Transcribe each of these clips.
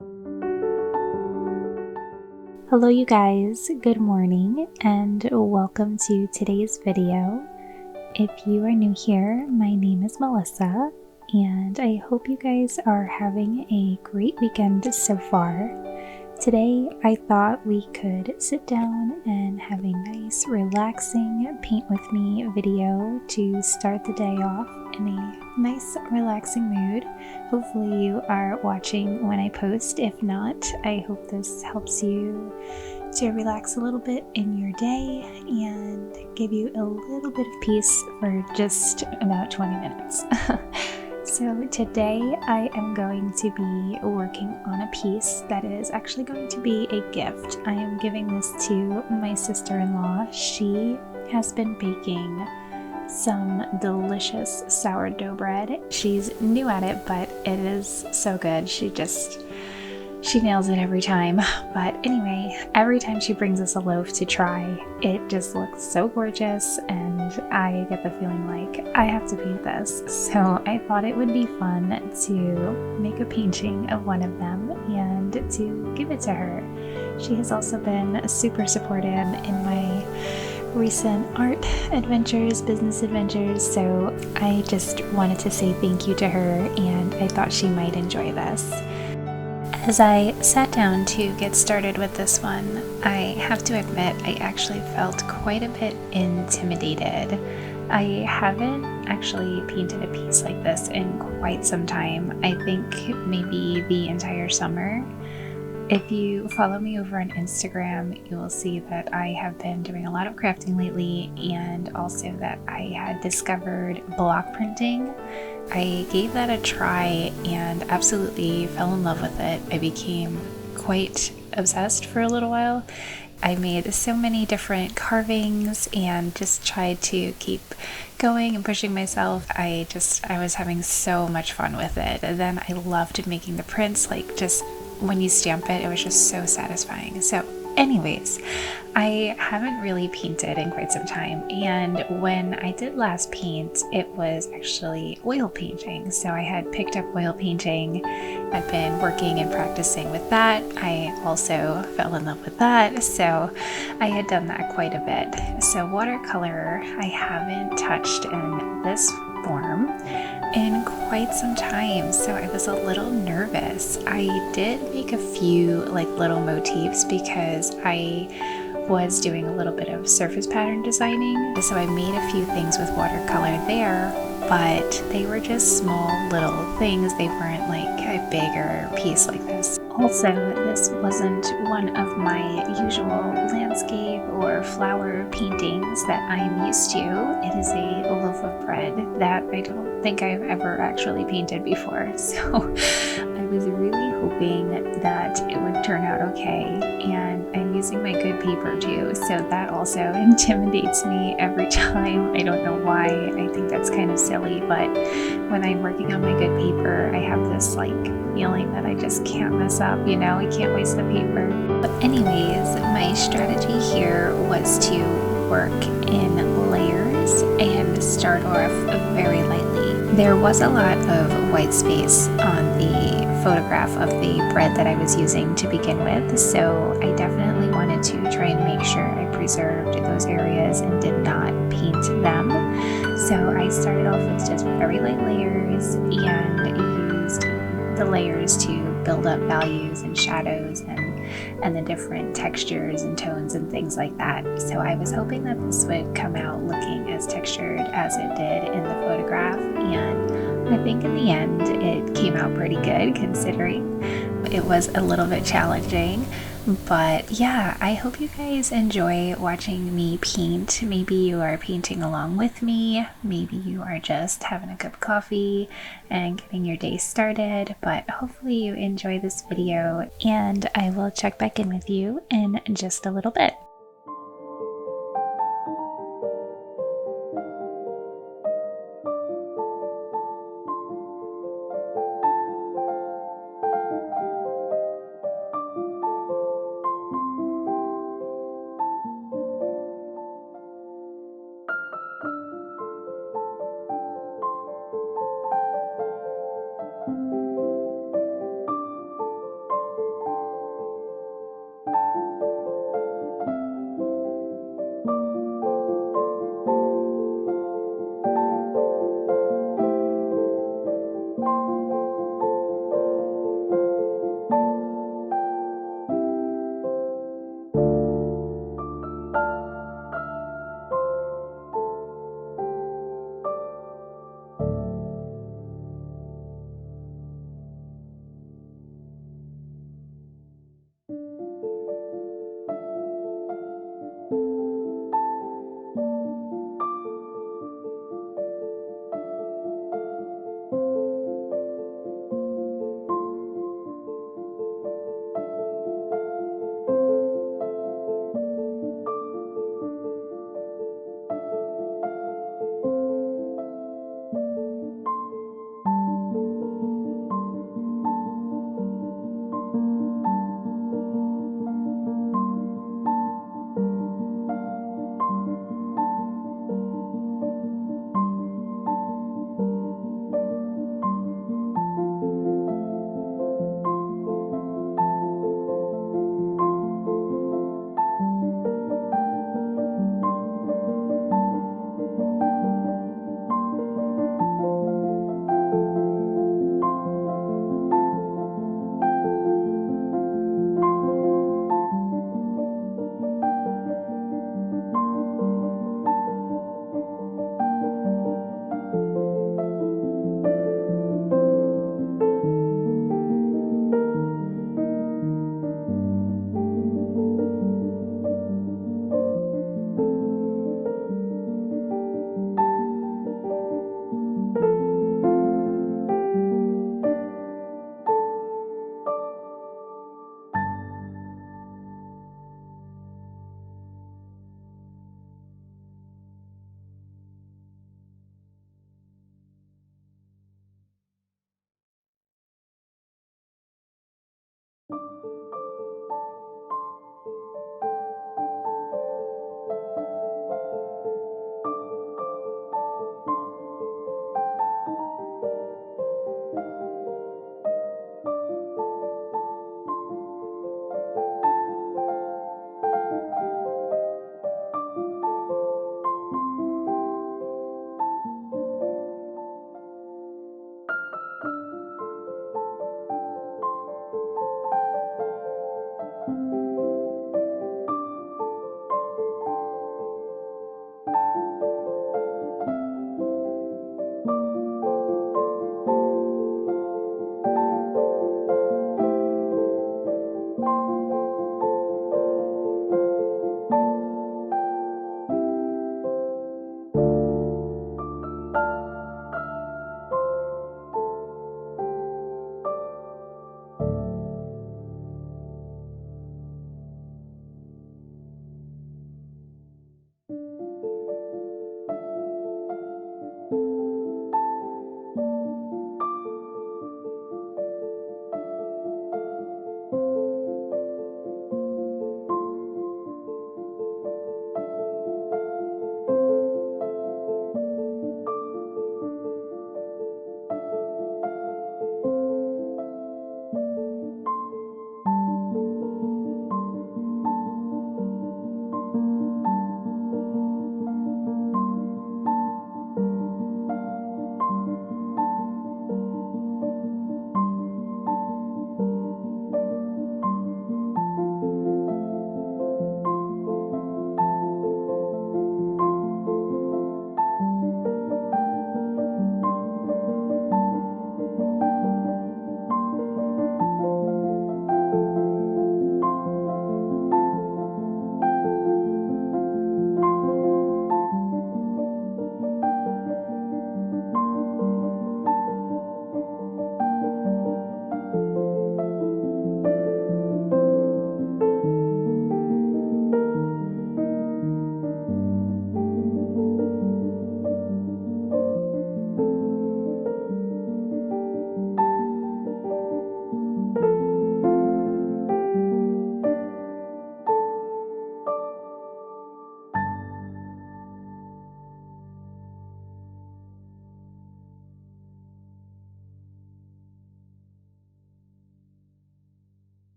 Hello you guys, good morning and welcome to today's video. If you are new here, my name is Melissa and I hope you guys are having a great weekend so far. Today I thought we could sit down and have a nice relaxing paint with me video to start the day off in a nice relaxing mood. Hopefully you are watching when I post. If not, I hope this helps you to relax a little bit in your day and give you a little bit of peace for just about 20 minutes. So today I am going to be working on a piece that is actually going to be a gift. I am giving this to my sister-in-law. She has been baking some delicious sourdough bread. She's new at it, but it is so good. She nails it every time. But anyway, every time she brings us a loaf to try, it just looks so gorgeous and I get the feeling like I have to paint this. So I thought it would be fun to make a painting of one of them and to give it to her. She has also been super supportive in my recent art adventures, business adventures, so I just wanted to say thank you to her and I thought she might enjoy this. As I sat down to get started with this one, I have to admit I actually felt quite a bit intimidated. I haven't actually painted a piece like this in quite some time. I think maybe the entire summer. If you follow me over on Instagram, you will see that I have been doing a lot of crafting lately and also that I had discovered block printing. I gave that a try and absolutely fell in love with it. I became quite obsessed for a little while. I made so many different carvings and just tried to keep going and pushing myself. I was having so much fun with it. And then I loved making the prints, like just when you stamp it, it was just so satisfying. So anyways, I haven't really painted in quite some time, and when I did last paint, it was actually oil painting. So I had picked up oil painting, I'd been working and practicing with that. I also fell in love with that, so I had done that quite a bit. So watercolor I haven't touched in this form in quite some time, so I was a little nervous. I did make a few like little motifs because I was doing a little bit of surface pattern designing, so I made a few things with watercolor there, but they were just small little things. They weren't like a bigger piece like this. Also, this wasn't one of my usual landscape or flower paintings that I'm used to. It is a loaf of bread that I don't think I've ever actually painted before. So I was really hoping that it would turn out okay. And I'm using my good paper too, so that also intimidates me every time. I don't know why. I think that's kind of silly, but when I'm working on my good paper, I have this like feeling that I just can't mess up, you know, I can't waste the paper. But anyways, my strategy here was to work in layers and start off very lightly. There was a lot of white space on the photograph of the bread that I was using to begin with, so I definitely wanted to try and make sure I preserved those areas and did not paint them. So I started off with just very light layers and used the layers to build up values and shadows and the different textures and tones and things like that. So I was hoping that this would come out looking as textured as it did in the photograph, and I think in the end it came out pretty good considering it was a little bit challenging. But yeah, I hope you guys enjoy watching me paint. Maybe you are painting along with me, maybe you are just having a cup of coffee and getting your day started, but hopefully you enjoy this video and I will check back in with you in just a little bit.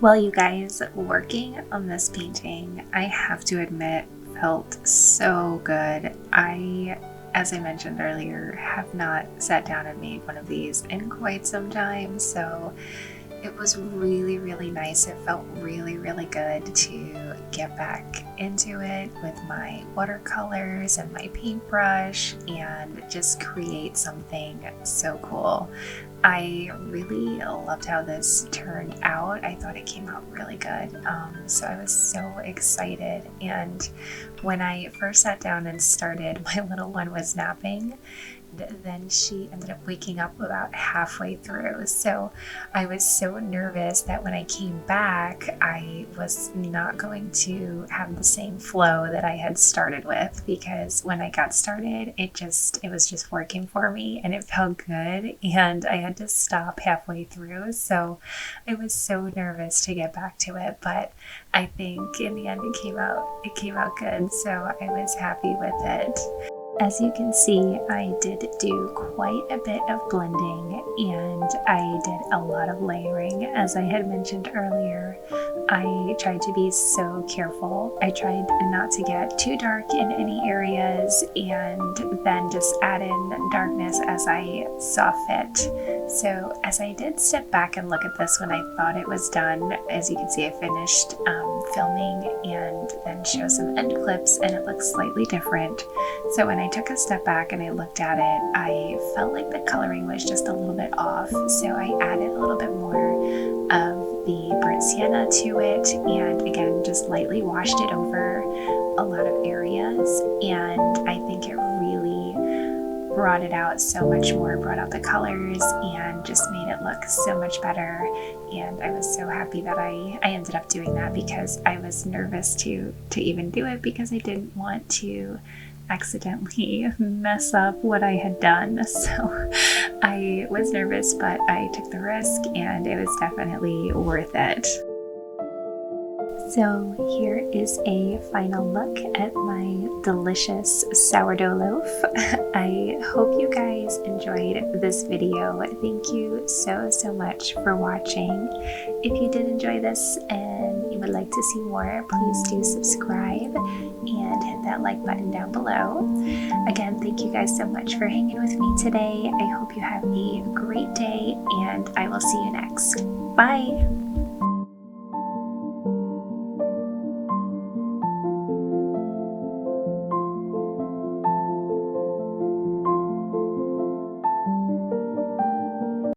Well, you guys, working on this painting, I have to admit, felt so good. As I mentioned earlier, have not sat down and made one of these in quite some time, so it was really, really nice. It felt really, really good to get back into it with my watercolors and my paintbrush and just create something so cool. I really loved how this turned out. I thought it came out really good. So I was so excited. And when I first sat down and started, my little one was napping. Then she ended up waking up about halfway through. So I was so nervous that when I came back, I was not going to have the same flow that I had started with, because when I got started, it was just working for me and it felt good, and I had to stop halfway through. So I was so nervous to get back to it, but I think in the end it came out good. So I was happy with it. As you can see, I did do quite a bit of blending, and I did a lot of layering. As I had mentioned earlier, I tried to be so careful. I tried not to get too dark in any areas, and then just add in darkness as I saw fit. So as I did step back and look at this when I thought it was done, as you can see, I finished filming and then show some end clips, and it looks slightly different. So when I took a step back and I looked at it, I felt like the coloring was just a little bit off. So I added a little bit more of the burnt sienna to it, and again, just lightly washed it over a lot of areas. And I think it really brought it out so much more, brought out the colors, and just made it look so much better. And I was so happy that I ended up doing that, because I was nervous to even do it, because I didn't want to accidentally mess up what I had done. So I was nervous, but I took the risk, and it was definitely worth it. So here is a final look at my delicious sourdough loaf. I hope you guys enjoyed this video. Thank you so much for watching. If you did enjoy this and you would like to see more, please do subscribe and hit that like button down below. Again, thank you guys so much for hanging with me today. I hope you have a great day, and I will see you next. Bye!